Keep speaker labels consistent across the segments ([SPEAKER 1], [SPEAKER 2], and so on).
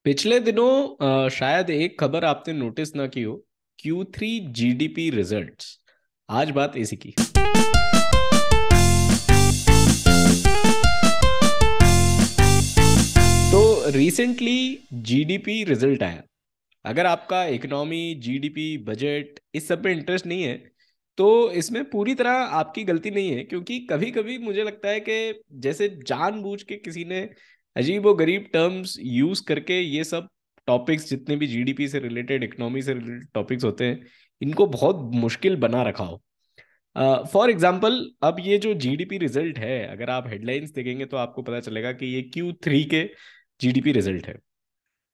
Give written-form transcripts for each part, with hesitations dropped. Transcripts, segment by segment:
[SPEAKER 1] पिछले दिनों शायद एक खबर आपने नोटिस ना की हो। Q3 GDP results. आज बात इसी की। तो रिसेंटली जीडीपी रिजल्ट आया। अगर आपका इकोनॉमी, जीडीपी, बजट इस सब में इंटरेस्ट नहीं है तो इसमें पूरी तरह आपकी गलती नहीं है, क्योंकि कभी कभी मुझे लगता है कि जैसे जानबूझ के किसी ने अजीब व गरीब टर्म्स यूज करके ये सब टॉपिक्स, जितने भी जीडीपी से रिलेटेड, इकोनॉमी से रिलेटेड टॉपिक्स होते हैं, इनको बहुत मुश्किल बना रखा हो। फॉर एग्जाम्पल, अब ये जो जीडीपी रिजल्ट है, अगर आप हेडलाइंस देखेंगे तो आपको पता चलेगा कि ये Q3 के जीडीपी रिजल्ट है।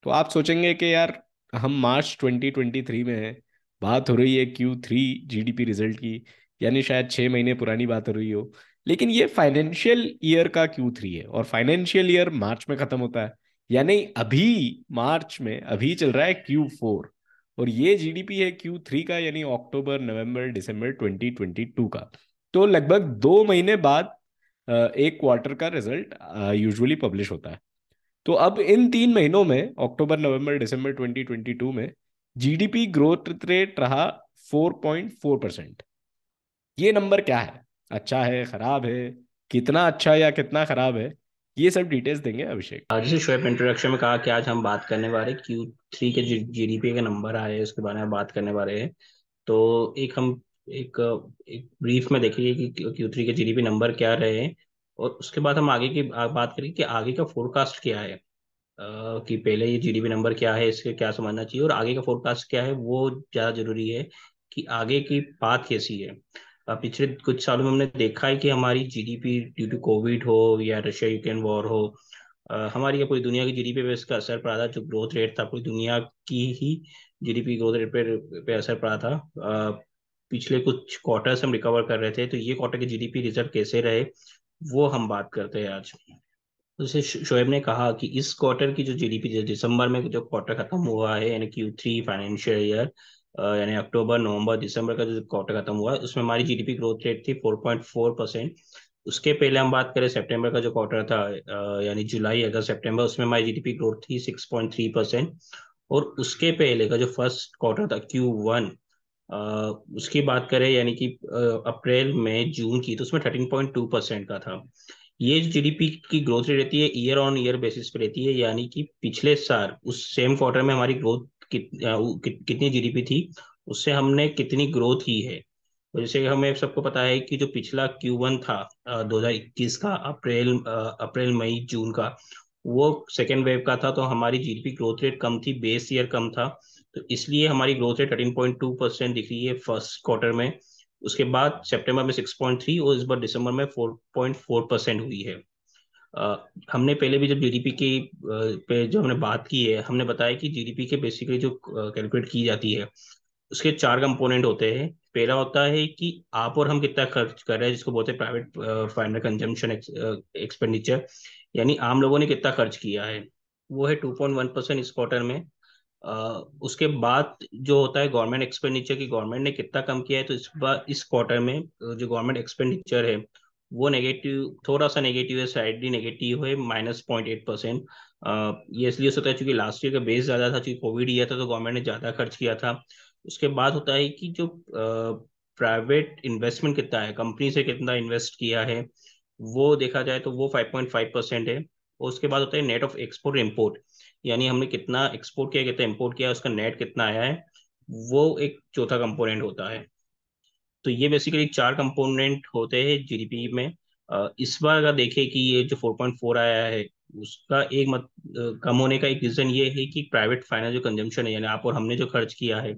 [SPEAKER 1] तो आप सोचेंगे कि यार, हम मार्च 2023 में हैं, बात हो रही है Q3 जीडीपी रिजल्ट की, यानी शायद 6 महीने पुरानी बात हो रही हो। लेकिन ये फाइनेंशियल ईयर का Q3 है और फाइनेंशियल ईयर मार्च में खत्म होता है। यानी अभी मार्च में अभी चल रहा है Q4, और ये जीडीपी है Q3 का, यानी अक्टूबर, नवंबर, दिसंबर 2022 का। तो लगभग 2 महीने बाद एक क्वार्टर का रिजल्ट यूजुअली पब्लिश होता है। तो अब इन 3 महीनों में, अक्टूबर, नवंबर, दिसंबर 2022 में, जीडीपी ग्रोथ रेट रहा 4.4%। ये नंबर क्या है? अच्छा है, खराब है? कितना अच्छा या कितना खराब है, ये सब डिटेल्स देंगे अभिषेक।
[SPEAKER 2] जैसे शोएब इंट्रोडक्शन में कहा कि आज हम बात करने वाले Q3 के जीडीपी के नंबर आए हैं, उसके बारे में बात करने वाले हैं। तो एक एक ब्रीफ में देखेंगे कि Q3 के जीडीपी नंबर क्या रहे हैं। और उसके बाद हम आगे की बात करेंगे कि आगे का फोरकास्ट क्या है। कि पहले ये जीडीपी नंबर क्या है, इसके क्या समझना चाहिए, और आगे का फोरकास्ट क्या है, वो ज़्यादा जरूरी है कि आगे की बात कैसी है। पिछले कुछ सालों में हमने देखा है कि हमारी जीडीपी ड्यू टू कोविड हो या रशिया यूक्रेन वॉर हो, हमारी या पूरी दुनिया की जीडीपी पे इसका असर पड़ा था। जो ग्रोथ रेट था, पूरी दुनिया की ही जीडीपी ग्रोथ रेट पे असर पड़ा था। पिछले कुछ क्वार्टर्स हम रिकवर कर रहे थे, तो ये क्वार्टर के जीडीपी रिजल्ट कैसे रहे, वो हम बात करते हैं आज। जैसे शोएब ने कहा कि इस क्वार्टर की जो जीडीपी, दिसंबर में जो क्वार्टर खत्म हुआ है, यानी Q3 फाइनेंशियल ईयर, यानी अक्टूबर, नवंबर, दिसंबर का जो क्वार्टर खत्म हुआ है, उसमें हमारी जीडीपी ग्रोथ रेट थी 4.4%। उसके पहले हम बात करें सितंबर का जो क्वार्टर था, यानी जुलाई, अगस्त, सितंबर, उसमें हमारी जीडीपी ग्रोथ थी 6.3%। और उसके पहले का जो फर्स्ट क्वार्टर था, Q1, उसकी बात करें, यानी कि अप्रैल मई जून की, तो उसमें 13.2% का था। ये जो जीडीपी की ग्रोथ रेट रहती है, ईयर ऑन ईयर बेसिस पे रहती है, यानी कि पिछले साल उस सेम क्वार्टर में हमारी ग्रोथ कितनी जीडीपी थी, उससे हमने कितनी ग्रोथ की है। तो जैसे हमें सबको पता है कि जो पिछला Q1 था 2021 का, अप्रैल मई जून का, वो सेकेंड वेव का था, तो हमारी जीडीपी ग्रोथ रेट कम थी, बेस ईयर कम था। तो इसलिए हमारी ग्रोथ रेट 13.2% दिख रही है फर्स्ट क्वार्टर में। उसके बाद सितंबर में 6.3, और इस बार दिसंबर में 4.4% हुई है। हमने पहले भी जब जीडीपी की पे जो हमने बात की है, हमने बताया कि जीडीपी के बेसिकली जो कैलकुलेट की जाती है, उसके चार कंपोनेंट होते हैं। पहला होता है कि आप और हम कितना खर्च कर रहे हैं, जिसको बोलते हैं प्राइवेट फाइनल कंजम्पशन एक्सपेंडिचर, यानी आम लोगों ने कितना खर्च किया है। वो है 2.1% इस क्वार्टर में। उसके बाद जो होता है गवर्नमेंट एक्सपेंडिचर, की गवर्नमेंट ने कितना कम किया है, तो इस बार इस क्वार्टर में जो गवर्नमेंट एक्सपेंडिचर है, वो नेगेटिव, थोड़ा सा नेगेटिव है, साइडली नेगेटिव है, -0.8%। ये इसलिए हो सकता है क्योंकि लास्ट ईयर का बेस ज्यादा था, क्योंकि कोविड ईयर था, तो गवर्नमेंट ने ज्यादा खर्च किया था। उसके बाद होता है कि जो प्राइवेट इन्वेस्टमेंट कितना है, कंपनी से कितना इन्वेस्ट किया है, वो देखा जाए तो वो 5.5% है। और उसके बाद होता है नेट ऑफ एक्सपोर्ट इम्पोर्ट, यानी हमने कितना एक्सपोर्ट किया, कितना इम्पोर्ट किया, उसका नेट कितना आया है, वो एक चौथा कंपोनेंट होता है। तो ये बेसिकली चार कंपोनेंट होते हैं जीडीपी में। इस बार अगर देखें कि ये जो 4.4 आया है, उसका कम होने का एक रीजन ये है कि प्राइवेट फाइनेंस जो कंजम्पशन है, यानी आप और हमने जो खर्च किया है,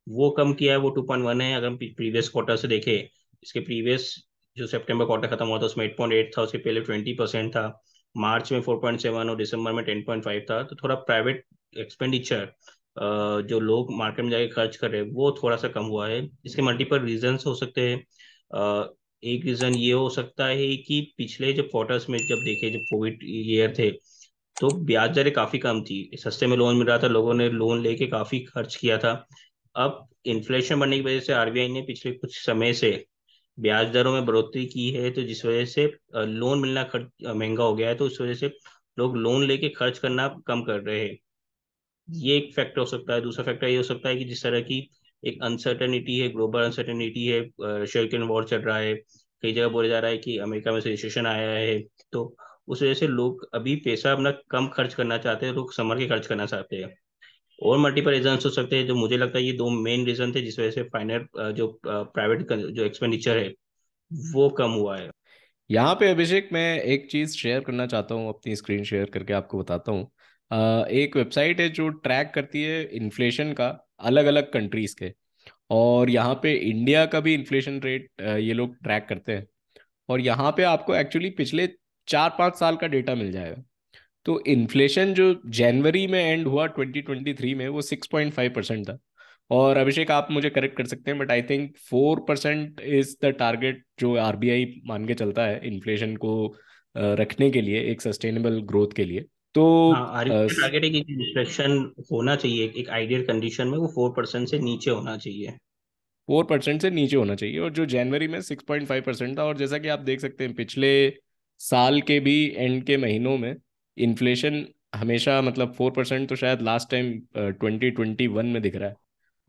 [SPEAKER 2] वो कम किया है, वो 2.1 है। अगर हम प्रीवियस क्वार्टर से देखें, इसके प्रीवियस जो सितंबर क्वार्टर खत्म हुआ था, उसमें 8.8 था, उसके पहले 20% था, मार्च में 4.7 और दिसंबर में 10.5 था। तो थोड़ा प्राइवेट एक्सपेंडिचर, जो लोग मार्केट में जाके खर्च कर रहे हैं, वो थोड़ा सा कम हुआ है। इसके मल्टीपल रीजंस हो सकते हैं। एक रीजन ये हो सकता है कि पिछले जब क्वार्टर्स में जब देखे, जब कोविड ईयर थे, तो ब्याज दरें काफी कम थी, सस्ते में लोन मिल रहा था, लोगों ने लोन लेके काफी खर्च किया था। अब इन्फ्लेशन बढ़ने की वजह से आरबीआई ने पिछले कुछ समय से ब्याज दरों में बढ़ोतरी की है, तो जिस वजह से लोन मिलना महंगा हो गया है, तो उस वजह से लोग लोन लेके खर्च करना कम कर रहे हैं। ये एक फैक्टर हो सकता है। दूसरा फैक्टर ये हो सकता है कि जिस तरह की एक अनसर्टेनिटी है, ग्लोबल अनसर्टेनिटी है, रशिया यूक्रेन वॉर चल रहा है, कई जगह बोला जा रहा है कि अमेरिका में से रिसेशन आया है, तो उस वजह से लोग अभी पैसा अपना कम खर्च करना चाहते हैं, लोग संभल के खर्च करना चाहते हैं। और मल्टीपल रीजन हो सकते हैं, जो मुझे लगता है ये दो मेन रीजन थे जिस वजह से फाइनल जो प्राइवेट जो एक्सपेंडिचर है वो कम हुआ है।
[SPEAKER 1] यहाँ पे अभिषेक मैं एक चीज़ शेयर करना चाहता हूँ, अपनी स्क्रीन शेयर करके आपको बताता हूँ। एक वेबसाइट है जो ट्रैक करती है इन्फ्लेशन का अलग अलग कंट्रीज के, और यहाँ पे इंडिया का भी इन्फ्लेशन रेट ये लोग ट्रैक करते हैं। और यहाँ पे आपको एक्चुअली पिछले 4-5 साल का डेटा मिल जाएगा। तो इन्फ्लेशन जो जनवरी में एंड हुआ 2023 में, वो 6.5% था। और अभिषेक आप मुझे करेक्ट कर सकते हैं, but I think 4% is the target जो आरबीआई मान के चलता है इन्फ्लेशन को रखने के लिए, एक सस्टेनेबल ग्रोथ के लिए। तो
[SPEAKER 2] हाँ, आरबीआई का टारगेट है कि डिस्ट्रैक्शन होना चाहिए, एक आइडियल कंडीशन में वो 4% से नीचे होना चाहिए।
[SPEAKER 1] 4% से नीचे होना चाहिए, और जो जनवरी में 6.5% था। और जैसा कि आप देख सकते हैं पिछले साल के भी एंड के महीनों में इन्फ्लेशन हमेशा, मतलब 4% तो शायद लास्ट टाइम 2021 में दिख रहा है।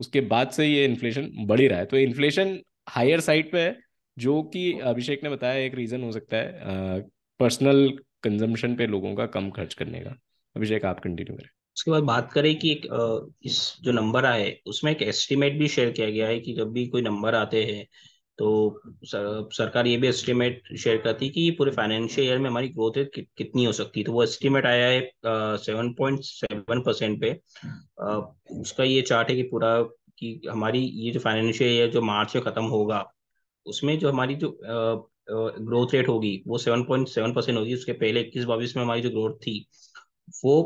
[SPEAKER 1] उसके बाद से ये इन्फ्लेशन बढ़ ही रहा है। तो इन्फ्लेशन हायर साइड पे है, जो कि अभिषेक ने बताया एक रीजन हो सकता है पर्सनल कंजम्पशन पे लोगों का कम खर्च करने का। अभिषेक आप कंटिन्यू करें।
[SPEAKER 2] उसके बाद बात करें कि एक इस जो नंबर आए उसमें एक एस्टिमेट भी शेयर किया गया है कि जब भी कोई नंबर आते हैं तो सरकार ये भी एस्टिमेट शेयर करती है कि पूरे फाइनेंशियल ईयर में हमारी ग्रोथ रेट कितनी हो सकती है। तो वो एस्टिमेट आया है 7.7% पे। अ, उसका ये चार्ट है कि पूरा कि हमारी ये जो फाइनेंशियल ईयर जो मार्च में खत्म होगा उसमें जो हमारी जो ग्रोथ रेट होगी वो 7.7% होगी। उसके पहले 21-22 में हमारी जो ग्रोथ थी वो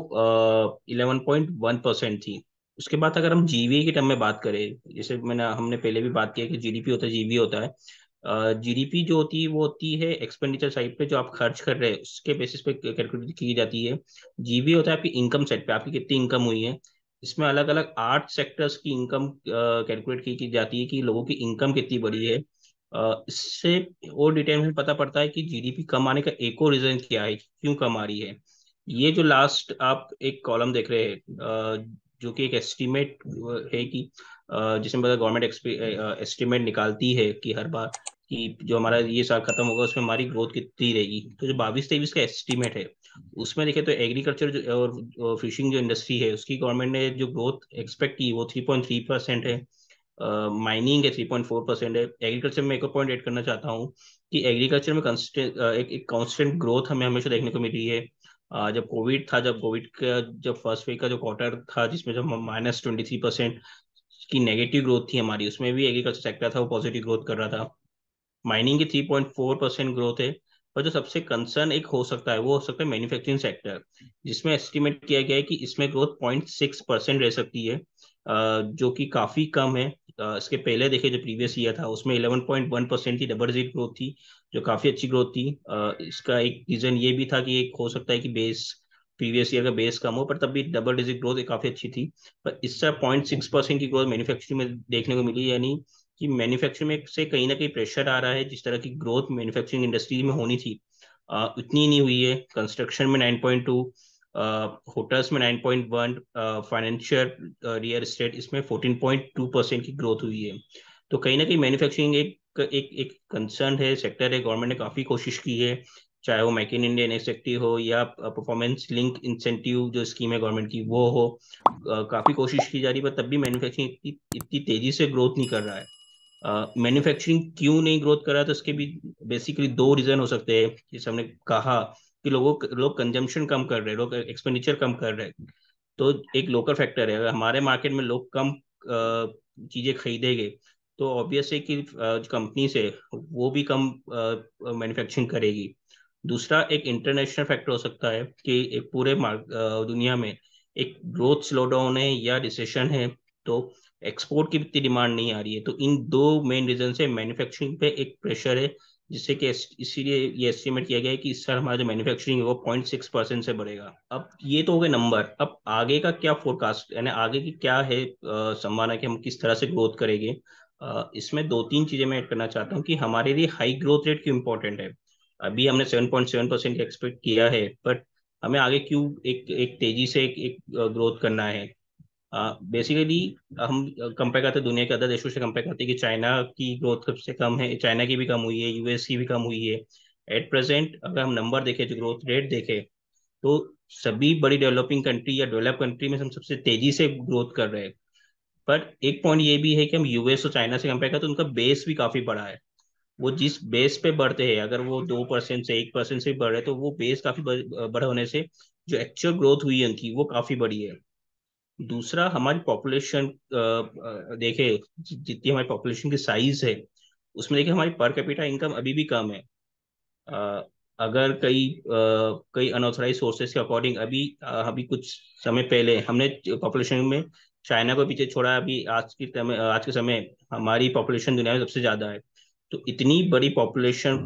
[SPEAKER 2] 11.1% थी। उसके बाद अगर हम जीवीए के टर्म में बात करें, जैसे हमने पहले भी बात किया कि जीडीपी होता है, जीवीए होता है। जीडीपी जो होती है वो होती है एक्सपेंडिचर साइड पे, जो आप खर्च कर रहे हैं उसके बेसिस पे कैलकुलेट की जाती है। जीवीए होता है आपकी इनकम साइड पे, आपकी कितनी इनकम हुई है। इसमें अलग अलग 8 सेक्टर्स की इनकम कैलकुलेट की जाती है कि लोगों की इनकम कितनी बढ़ी है। इससे और डिटेल में पता पड़ता है कि जीडीपी कम आने का एक और रीजन क्या है, क्यों कम आ रही है। ये जो लास्ट आप एक कॉलम देख रहे हैं जो कि एक एस्टीमेट है कि जिसमें पता गवर्नमेंट एस्टीमेट निकालती है कि हर बार कि जो हमारा ये साल खत्म होगा उसमें हमारी ग्रोथ कितनी रहेगी। तो जो 22-23 का एस्टीमेट है उसमें देखे तो एग्रीकल्चर जो और फिशिंग जो इंडस्ट्री है उसकी गवर्नमेंट ने जो ग्रोथ एक्सपेक्ट की वो 3.3% है। माइनिंग है 3.4% है। एग्रीकल्चर में एक और पॉइंट ऐड करना चाहता हूँ कि एग्रीकल्चर में कंस्टेंट एक कांस्टेंट ग्रोथ हमें हमेशा देखने को मिली है। जब कोविड था, जब कोविड का जब फर्स्ट वीक का जो क्वार्टर था जिसमें जब -23% की नेगेटिव ग्रोथ थी हमारी, उसमें भी एग्रीकल्चर सेक्टर था वो पॉजिटिव ग्रोथ कर रहा था। माइनिंग की 3.4% ग्रोथ है। पर जो सबसे कंसर्न एक हो सकता है वो हो सकता है मैन्युफैक्चरिंग सेक्टर, जिसमें एस्टिमेट किया गया है कि इसमें ग्रोथ 0.6% रह सकती है, जो कि काफी कम है। इसके पहले देखे जो प्रीवियस ईयर था उसमें 11.1% की डबल डिजिट ग्रोथ थी, जो काफी अच्छी ग्रोथ थी। इसका एक रीजन ये भी था कि एक हो सकता है कि बेस प्रीवियस ईयर का बेस कम हो, पर तब भी डबल डिजिट ग्रोथ काफी अच्छी थी। पर इससे 0.6% की ग्रोथ मैन्युफैक्चरिंग में देखने को मिली, यानी कि मैन्युफैक्चरिंग में से कहीं ना कहीं प्रेशर आ रहा है। जिस तरह की ग्रोथ मैन्युफैक्चरिंग इंडस्ट्री में होनी थी उतनी नहीं हुई है। कंस्ट्रक्शन में 9.2, होटल्स में 9.1, फाइनेंशियल रियल एस्टेट इसमें 14.2% की ग्रोथ हुई है। तो कहीं ना कहीं मैन्युफैक्चरिंग एक एक एक कंसर्न है, सेक्टर है। गवर्नमेंट ने काफी कोशिश की है, चाहे वो मेक इन इंडिया इनिशिएटिव हो या परफॉर्मेंस लिंक इंसेंटिव जो स्कीम है गवर्नमेंट की वो हो। काफी कोशिश की जा रही है, पर तब भी मैन्युफैक्चरिंग इतनी इतनी तेजी से ग्रोथ नहीं कर रहा है। मैन्युफैक्चरिंग क्यों नहीं ग्रोथ कर रहा है, तो इसके भी बेसिकली दो रीजन हो सकते हैं। जैसे हमने कहा कि लोग कंजम्पशन कम कर रहे हैं, लोग एक्सपेंडिचर कम कर रहे हैं। तो एक लोकल फैक्टर है, अगर हमारे मार्केट में लोग कम चीजें खरीदेंगे तो ऑब्वियस है कि कंपनी से वो भी कम मैन्युफैक्चरिंग करेगी। दूसरा एक इंटरनेशनल फैक्टर हो सकता है कि एक पूरे दुनिया में एक ग्रोथ स्लो डाउन है या रिसेशन है, तो एक्सपोर्ट की इतनी डिमांड नहीं आ रही है। तो इन दो मेन रीजन से मैन्युफैक्चरिंग पे एक प्रेशर है, जिससे कि इसीलिए ये एस्टिमेट किया गया है कि इस साल हमारा जो मैन्युफैक्चरिंग है वो 0.6% से बढ़ेगा। अब ये तो हो गए नंबर, अब आगे का क्या फोरकास्ट, यानी आगे की क्या है संभावना कि हम किस तरह से ग्रोथ करेंगे। इसमें दो तीन चीजें मैं ऐड करना चाहता हूँ कि हमारे लिए हाई ग्रोथ रेट क्यों इंपॉर्टेंट है। अभी हमने 7.7% एक्सपेक्ट किया है, बट हमें आगे क्यों एक एक तेजी से एक ग्रोथ करना है। बेसिकली हम कंपेयर करते हैं दुनिया के अदर देशों से, कंपेयर करते हैं कि चाइना की ग्रोथ सबसे कम है, चाइना की भी कम हुई है, यूएस की भी कम हुई है। एट प्रेजेंट अगर हम नंबर देखें, जो ग्रोथ रेट देखें, तो सभी बड़ी डेवलपिंग कंट्री या डेवलप कंट्री में हम सबसे तेजी से ग्रोथ कर रहे हैं। पर एक पॉइंट ये भी है कि हम यूएस और चाइना से कंपेयर करते हैं तो उनका बेस भी काफी बड़ा है। वो जिस बेस पे बढ़ते हैं, अगर वो 2% से 1% से भी बढ़ रहे हैं, तो वो बेस काफी बड़ा होने से जो एक्चुअल ग्रोथ हुई है उनकी, वो काफी बड़ी है। दूसरा, हमारी पॉपुलेशन देखे, जितनी हमारी पॉपुलेशन की साइज है, उसमें देखिए हमारी पर कैपिटा इनकम अभी भी कम है। अ, अगर कई अनऑथराइज सोर्सेज के अकॉर्डिंग, अभी कुछ समय पहले हमने पॉपुलेशन में चाइना को पीछे छोड़ा, अभी आज के समय हमारी पॉपुलेशन दुनिया में सबसे ज्यादा है। तो इतनी बड़ी पॉपुलेशन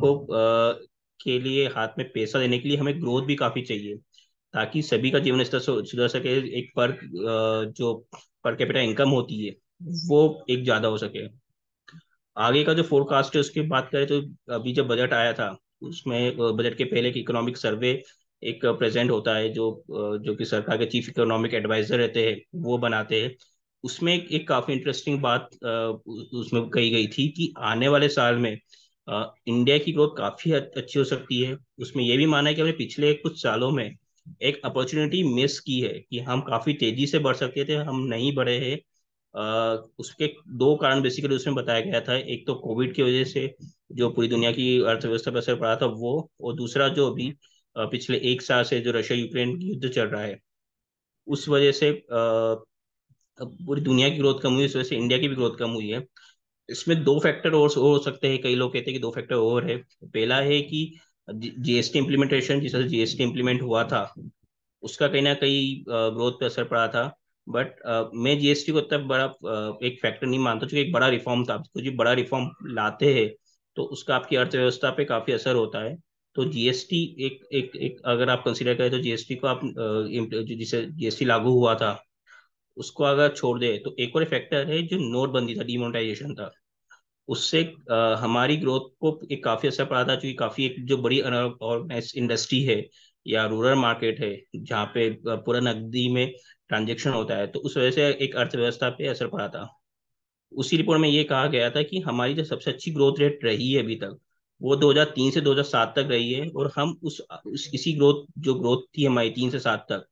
[SPEAKER 2] के लिए हाथ में पैसा देने के लिए हमें ग्रोथ भी काफी चाहिए, ताकि सभी का जीवन स्तर सुधर सके। एक जो पर कैपिटा इनकम होती है, वो एक ज्यादा हो सके। आगे का जो फोरकास्ट है उसकी बात करें तो अभी जब बजट आया था, उसमें बजट के पहले एक इकोनॉमिक सर्वे एक प्रेजेंट होता है, जो कि सरकार के चीफ इकोनॉमिक एडवाइजर रहते हैं, वो बनाते हैं। उसमें एक काफी इंटरेस्टिंग बात उसमें कही गई थी कि आने वाले साल में इंडिया की ग्रोथ काफी अच्छी हो सकती है। उसमें यह भी माना है कि हमने पिछले कुछ सालों में एक अपॉर्चुनिटी मिस की है, कि हम काफी तेजी से बढ़ सकते थे, हम नहीं बढ़े हैं। उसके दो कारण बेसिकली उसमें बताया गया था। एक तो कोविड की वजह से जो पूरी दुनिया की अर्थव्यवस्था पर असर पड़ा था वो, और दूसरा जो अभी पिछले एक साल से जो रशिया यूक्रेन युद्ध चल रहा है, उस वजह से अब पूरी दुनिया की ग्रोथ कम हुई, इस वजह से इंडिया की भी ग्रोथ कम हुई है। इसमें दो फैक्टर और हो सकते हैं, कई लोग कहते हैं कि दो फैक्टर और है। पहला है कि जीएसटी इम्प्लीमेंटेशन, जिस तरह जीएसटी इम्प्लीमेंट हुआ था, उसका कहीं ना कहीं ग्रोथ पे असर पड़ा था। बट मैं जीएसटी को इतना बड़ा एक फैक्टर नहीं मानता, क्योंकि एक बड़ा रिफॉर्म था। कुछ भी बड़ा रिफॉर्म लाते हैं तो उसका आपकी अर्थव्यवस्था पे काफी असर होता है। तो जीएसटी एक अगर आप कंसीडर करें, तो जीएसटी को आप जिसे जीएसटी लागू हुआ था, उसको अगर छोड़ दे, तो एक और फैक्टर है जो नोटबंदी था, डिमोनेटाइजेशन था। उससे हमारी ग्रोथ को एक काफी असर पड़ा था, क्योंकि काफी एक जो बड़ी ऑर्गेनाइज इंडस्ट्री है या रूरल मार्केट है, जहाँ पे पूरा नकदी में ट्रांजेक्शन होता है, तो उस वजह से एक अर्थव्यवस्था पे असर पड़ा था। उसी रिपोर्ट में ये कहा गया था कि हमारी जो सबसे अच्छी ग्रोथ रेट रही है अभी तक, वो 2003 से 2007 तक रही है। और हम इसी ग्रोथ, जो ग्रोथ थी हमारी 3 से 7 तक,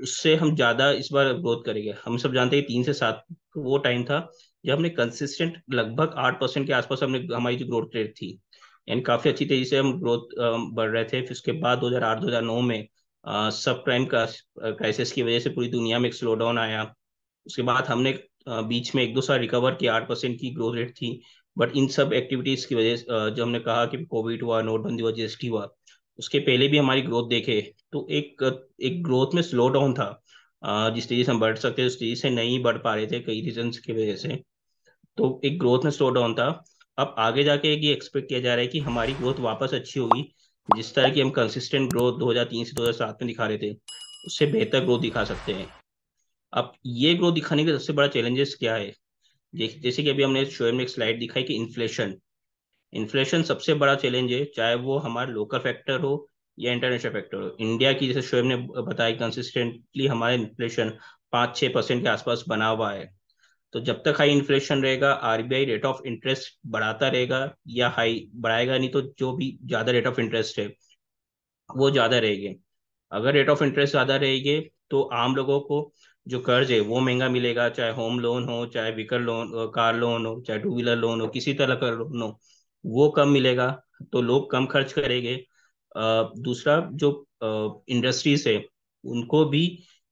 [SPEAKER 2] उससे हम ज्यादा इस बार ग्रोथ करेंगे। हम सब जानते हैं कि 3 से 7 वो टाइम था जब हमने कंसिस्टेंट लगभग 8% के आसपास हमने हमारी जो ग्रोथ रेट थी, यानी काफी अच्छी तेजी से हम ग्रोथ बढ़ रहे थे। फिर उसके बाद 2008-2009 में सब प्राइम का क्राइसिस की वजह से पूरी दुनिया में एक स्लो डाउन आया। उसके बाद हमने बीच में 1-2 साल रिकवर किया, 8% की ग्रोथ रेट थी। बट इन सब एक्टिविटीज की वजह से, जो हमने कहा कि कोविड हुआ, नोटबंदी हुआ, जीएसटी हुआ, उसके पहले भी हमारी ग्रोथ देखे तो एक एक ग्रोथ में स्लो डाउन था। जिस तेजी से हम बढ़ सकते थे उस तेजी से नहीं बढ़ पा रहे थे, कई रीजंस की वजह से। तो एक ग्रोथ में स्लो डाउन था। अब आगे जाके ये एक्सपेक्ट किया जा रहा है कि हमारी ग्रोथ वापस अच्छी होगी। जिस तरह की हम कंसिस्टेंट ग्रोथ 2003 से 2007 में दिखा रहे थे, उससे बेहतर ग्रोथ दिखा सकते हैं। अब ये ग्रोथ दिखाने के सबसे बड़ा चैलेंजेस क्या है? जैसे कि अभी हमने शो में एक स्लाइड दिखाई कि इन्फ्लेशन। इन्फ्लेशन सबसे बड़ा चैलेंज है, चाहे वो हमारा लोकल फैक्टर हो या इंटरनेशनल फैक्टर हो। इंडिया की, जैसे शोएब ने बताया, कंसिस्टेंटली हमारा इन्फ्लेशन 5-6% के आसपास बना हुआ है। तो जब तक हाई इन्फ्लेशन रहेगा, आरबीआई रेट ऑफ इंटरेस्ट बढ़ाता रहेगा, या हाई बढ़ाएगा नहीं, तो जो भी ज्यादा रेट ऑफ इंटरेस्ट है वो ज्यादा रहेगी। अगर रेट ऑफ इंटरेस्ट ज्यादा रहेगी, तो आम लोगों को जो कर्ज है वो महंगा मिलेगा, चाहे होम लोन हो, चाहे व्हीकल लोन, कार लोन हो, चाहे टू व्हीलर लोन हो, किसी तरह का लोन हो, वो कम मिलेगा। तो लोग कम खर्च करेंगे। दूसरा, जो इंडस्ट्रीज है, उनको भी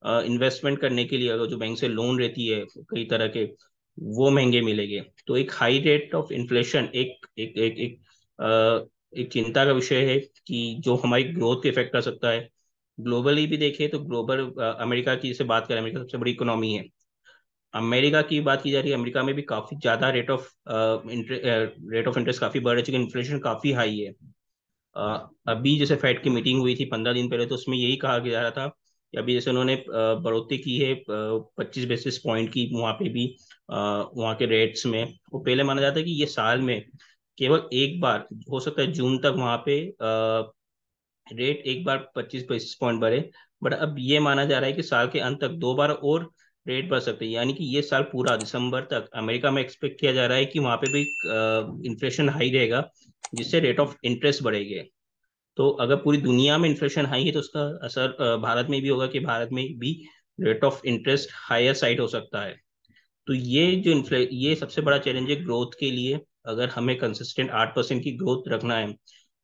[SPEAKER 2] इन्वेस्टमेंट करने के लिए अगर जो बैंक से लोन रहती है कई तरह के, वो महंगे मिलेंगे। तो एक हाई रेट ऑफ इन्फ्लेशन एक एक एक एक एक चिंता का विषय है, कि जो हमारी ग्रोथ को इफेक्ट कर सकता है। ग्लोबली भी देखें तो ग्लोबल अमेरिका की जैसे बात करें, अमेरिका सबसे बड़ी इकोनॉमी है। अमेरिका की बात की जा रही है, अमेरिका में भी काफी ज्यादा रेट ऑफ इंटरेस्ट काफी बढ़ रहा है, क्योंकि इन्फ्लेशन काफी हाई है। अभी जैसे फेड की मीटिंग हुई थी 15 दिन पहले, तो उसमें यही कहा जा रहा था कि अभी जैसे उन्होंने बढ़ोतरी की है 25 बेसिस पॉइंट की, वहाँ पे भी वहाँ के रेट्स में। वो पहले माना जाता है कि ये साल में केवल एक बार हो सकता है, जून तक वहाँ पे रेट एक बार 25 बेसिस पॉइंट बढ़े। बट अब ये माना जा रहा है कि साल के अंत तक 2 बार और रेट बढ़ सकते हैं। यानी कि ये साल पूरा दिसंबर तक अमेरिका में एक्सपेक्ट किया जा रहा है कि वहां पे भी इन्फ्लेशन हाई रहेगा, जिससे रेट ऑफ इंटरेस्ट बढ़ेगी। तो अगर पूरी दुनिया में इन्फ्लेशन हाई है तो उसका असर भारत में भी होगा, कि भारत में भी rate of interest higher side हो सकता है। तो ये सबसे बड़ा चैलेंज है ग्रोथ के लिए। अगर हमें कंसिस्टेंट 8% की ग्रोथ रखना है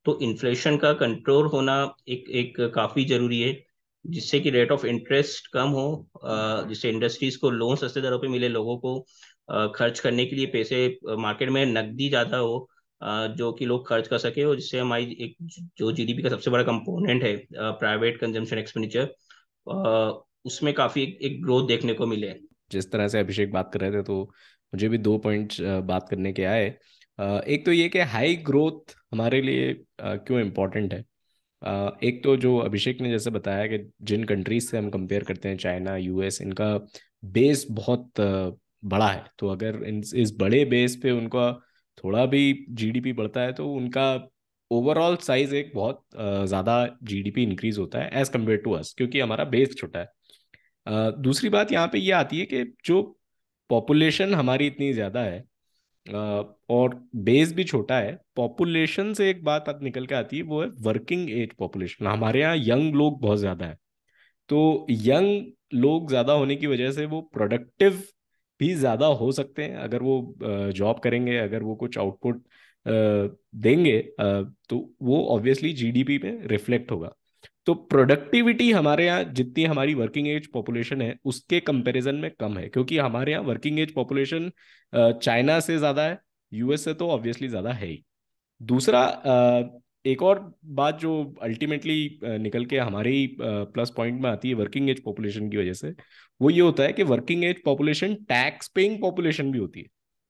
[SPEAKER 2] तो इन्फ्लेशन का कंट्रोल होना एक एक काफी जरूरी है, जिससे कि रेट ऑफ इंटरेस्ट कम हो, जिससे इंडस्ट्रीज को लोन सस्ते दरों पे मिले, लोगों को खर्च करने के लिए पैसे, मार्केट में नकदी ज्यादा हो, जो कि लोग खर्च कर सके, और जिससे हमारी एक जो जीडीपी का सबसे बड़ा कंपोनेंट है, प्राइवेट कंजम्पशन एक्सपेंडिचर, उसमें काफी एक ग्रोथ देखने को मिले।
[SPEAKER 1] जिस तरह से अभिषेक बात कर रहे थे, तो मुझे भी दो पॉइंट बात करने के आए। एक तो ये कि हाई ग्रोथ हमारे लिए क्यों इम्पोर्टेंट है। एक तो जो अभिषेक ने जैसे बताया कि जिन कंट्रीज से हम कंपेयर करते हैं, चाइना, यूएस, इनका बेस बहुत बड़ा है। तो अगर इस बड़े बेस पे उनका थोड़ा भी जीडीपी बढ़ता है तो उनका ओवरऑल साइज एक बहुत ज़्यादा जीडीपी इंक्रीज होता है एज कम्पेयर टू अस, क्योंकि हमारा बेस छोटा है। दूसरी बात यहाँ पे ये आती है कि जो पॉपुलेशन हमारी इतनी ज़्यादा है, अ, और बेस भी छोटा है, पॉपुलेशन से एक बात निकल के आती है, वो है वर्किंग एज पॉपुलेशन। हमारे यहाँ यंग लोग बहुत ज़्यादा है। तो यंग लोग ज़्यादा होने की वजह से वो प्रोडक्टिव भी ज़्यादा हो सकते हैं। अगर वो जॉब करेंगे, अगर वो कुछ आउटपुट देंगे, तो वो ऑब्वियसली जीडीपी में रिफ्लेक्ट होगा। तो प्रोडक्टिविटी हमारे यहाँ जितनी हमारी वर्किंग एज पॉपुलेशन है उसके कंपैरिजन में कम है, क्योंकि हमारे यहाँ वर्किंग एज पॉपुलेशन चाइना से ज़्यादा है, यूएस से तो ऑब्वियसली ज़्यादा है ही। दूसरा, एक और बात जो अल्टीमेटली निकल के हमारे ही प्लस पॉइंट में आती है वर्किंग एज पॉपुलेशन की वजह से, वो ये होता है कि working age population tax paying population भी होती है।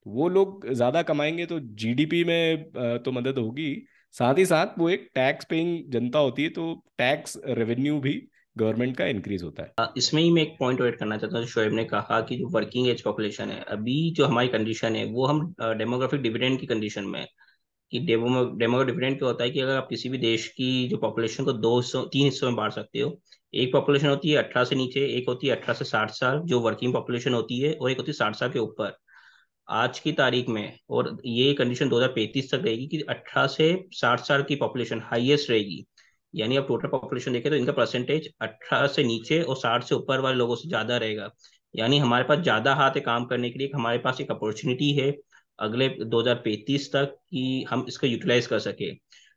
[SPEAKER 1] वो लोग ज़्यादा कमाएंगे तो जीडीपी में तो मदद होगी, साथ ही साथ वो एक टैक्स पेइंग जनता होती है, तो टैक्स रेवेन्यू भी गवर्नमेंट का इंक्रीज होता है।
[SPEAKER 2] इसमें ही मैं एक पॉइंट ऐड करना चाहता हूँ। शोएब ने कहा कि जो वर्किंग एज पॉपुलेशन है, अभी जो हमारी कंडीशन है वो हम डेमोग्राफिक डिविडेंड की कंडीशन में है। कि डेमोग्राफिक डिविडेंड क्या होता है, कि अगर आप किसी भी देश की जो पॉपुलेशन को दो हिस्सों, तीन हिस्सों में बांट सकते हो। एक पॉपुलेशन होती है 18 से नीचे, एक होती है 18 से 60 साल जो वर्किंग पॉपुलेशन होती है, और एक होती है 60 साल के ऊपर। आज की तारीख में, और ये कंडीशन 2035 तक रहेगी, कि 18 से 60 साल की पॉपुलेशन हाईएस्ट रहेगी। यानी आप टोटल पॉपुलेशन देखें तो इनका परसेंटेज 18 से नीचे और 60 से ऊपर वाले लोगों से ज्यादा रहेगा। यानी हमारे पास ज्यादा हाथ है काम करने के लिए, हमारे पास एक अपॉर्चुनिटी है अगले 2035 तक, कि हम इसको यूटिलाइज कर सके।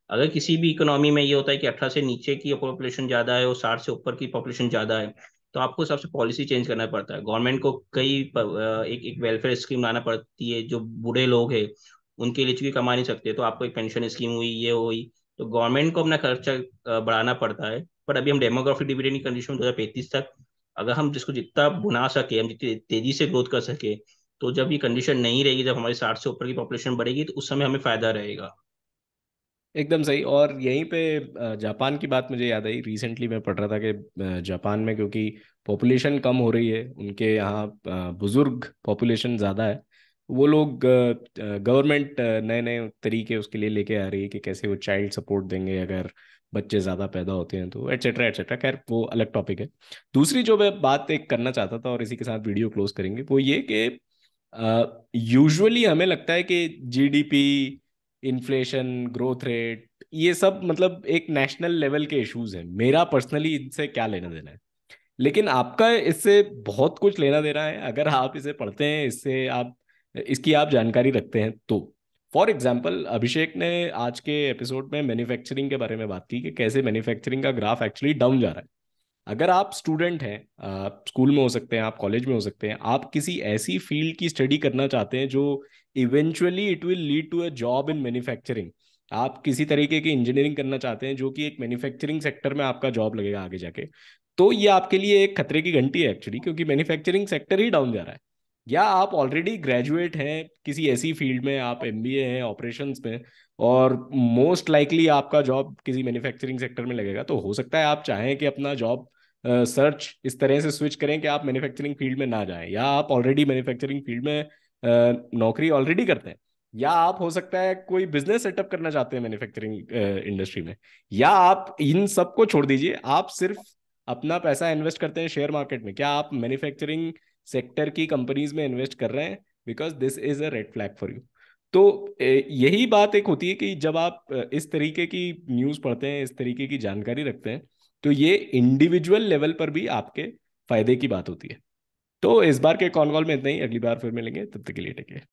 [SPEAKER 2] अगर किसी भी इकोनॉमी में ये होता है कि 18 से नीचे की पॉपुलेशन ज्यादा है और 60 से ऊपर की पॉपुलेशन ज्यादा है, तो आपको उस हिसाब से पॉलिसी चेंज करना पड़ता है। गवर्नमेंट को एक एक वेलफेयर स्कीम लाना पड़ती है। जो बूढ़े लोग हैं उनके लिए, चूंकि कमा नहीं सकते, तो आपको एक पेंशन स्कीम हुई, ये हुई, तो गवर्नमेंट को अपना खर्चा बढ़ाना पड़ता है। पर अभी हम डेमोग्राफिक डिविडेंड की कंडीशन में 2035 तक, अगर हम जिसको जितना बुना सके, हम जितनी तेजी से ग्रोथ कर सके, तो जब ये कंडीशन नहीं रहेगी, जब हमारी 60 से ऊपर की पॉपुलेशन बढ़ेगी, तो उस समय हमें फायदा रहेगा।
[SPEAKER 1] एकदम सही। और यहीं पे जापान की बात मुझे याद आई। रिसेंटली मैं पढ़ रहा था कि जापान में क्योंकि पॉपुलेशन कम हो रही है, उनके यहाँ बुजुर्ग पॉपुलेशन ज़्यादा है। वो लोग, गवर्नमेंट नए नए तरीके उसके लिए लेके आ रही है कि कैसे वो चाइल्ड सपोर्ट देंगे अगर बच्चे ज़्यादा पैदा होते हैं, तो एटसेट्रा एटसेट्रा। खैर वो अलग टॉपिक है। दूसरी जो मैं बात एक करना चाहता था, और इसी के साथ वीडियो क्लोज करेंगे, वो ये कि यूजुअली हमें लगता है कि जीडीपी, इन्फ्लेशन, ग्रोथ रेट, ये सब मतलब एक नेशनल लेवल के इश्यूज हैं, मेरा पर्सनली इनसे क्या लेना देना है। लेकिन आपका इससे बहुत कुछ लेना देना है अगर आप इसे पढ़ते हैं, इससे आप इसकी आप जानकारी रखते हैं तो। फॉर एग्जाम्पल, अभिषेक ने आज के एपिसोड में मैन्युफैक्चरिंग के बारे में बात की कि कैसे मैन्युफैक्चरिंग का ग्राफ एक्चुअली डाउन जा रहा है। अगर आप स्टूडेंट हैं, आप स्कूल में हो सकते हैं, आप कॉलेज में हो सकते हैं, आप किसी ऐसी फील्ड की स्टडी करना चाहते हैं जो eventually it will lead to a job in manufacturing, आप किसी तरीके की इंजीनियरिंग करना चाहते हैं जो कि एक मैन्युफैक्चरिंग सेक्टर में आपका जॉब लगेगा आगे जाके, तो ये आपके लिए एक खतरे की घंटी है एक्चुअली, क्योंकि मैन्युफैक्चरिंग सेक्टर ही डाउन जा रहा है। या आप ऑलरेडी ग्रेजुएट हैं किसी ऐसी फील्ड में, आप एमबीए हैं ऑपरेशंस में, और मोस्ट लाइकली आपका जॉब किसी मैन्युफैक्चरिंग सेक्टर में लगेगा, तो हो सकता है आप चाहें कि अपना जॉब सर्च इस तरह से स्विच करें कि आप मैन्युफैक्चरिंग फील्ड में ना जाएं, या आप ऑलरेडी मैन्युफैक्चरिंग फील्ड में नौकरी ऑलरेडी करते हैं, या आप हो सकता है कोई बिजनेस सेटअप करना चाहते हैं मैन्युफैक्चरिंग इंडस्ट्री में, या आप इन सबको छोड़ दीजिए, आप सिर्फ अपना पैसा इन्वेस्ट करते हैं शेयर मार्केट में, क्या आप मैन्युफैक्चरिंग सेक्टर की कंपनीज में इन्वेस्ट कर रहे हैं? Because this is a red flag for you. तो यही बात एक होती है कि जब आप इस तरीके की न्यूज़ पढ़ते हैं, इस तरीके की जानकारी रखते हैं, तो ये इंडिविजुअल लेवल पर भी आपके फायदे की बात होती है। तो इस बार के कॉन कॉल में इतना ही, अगली बार फिर मिलेंगे, तब तक के लिए टेक केयर।